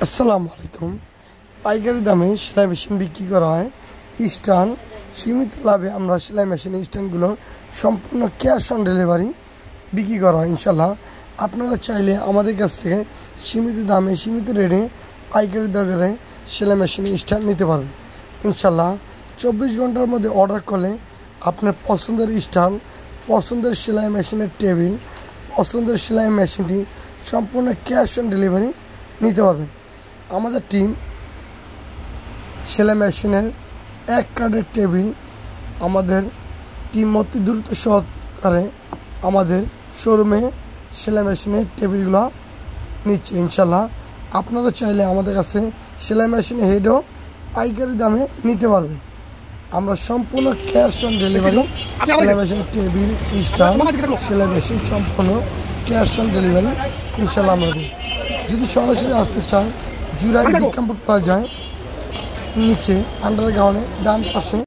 আসসালামু আলাইকুম। পাইকারি দামে সেলাই মেশিন বিক্রি করা হয়। স্ট্যান্ড সীমিত লাভে আমরা সেলাই মেশিনের স্ট্যান্ডগুলো সম্পূর্ণ ক্যাশ অন ডেলিভারি বিক্রি করা হয়। ইনশাল্লাহ আপনারা চাইলে আমাদের কাছ থেকে সীমিত দামে সীমিত রেটে পাইকারি দরে সেলাই মেশিনের স্ট্যান্ড নিতে পারবেন। ইনশাল্লাহ 24 ঘন্টার মধ্যে অর্ডার করলে আপনার পছন্দের স্ট্যান্ড, পছন্দের সেলাই মেশিনের টেবিল, পছন্দের সেলাই মেশিনটি সম্পূর্ণ ক্যাশ অন ডেলিভারি নিতে পারবেন। আমাদের টিম সেলাই মেশিনের এক কার্ডের টেবিল আমাদের টিম অতি দ্রুত সহকারে আমাদের শোরুমে সেলাই মেশিনের টেবিলগুলো নিচ্ছে। ইনশাল্লাহ আপনারা চাইলে আমাদের কাছে সেলাই মেশিনের হেডও পাইকারি দামে নিতে পারবেন। আমরা সম্পূর্ণ ক্যাশ অন ডেলিভারি সেলাই মেশিনের টেবিল, স্ট্যান্ড, সেলাই মেশিন সম্পূর্ণ ক্যাশ অন ডেলিভারি ইনশাল্লাহ আমরা দিই। যদি সরাসরি আসতে চান জুরাই বিক্রমপুর প্লাজায় নিচে আন্ডারগ্রাউন্ডে ডান পাশে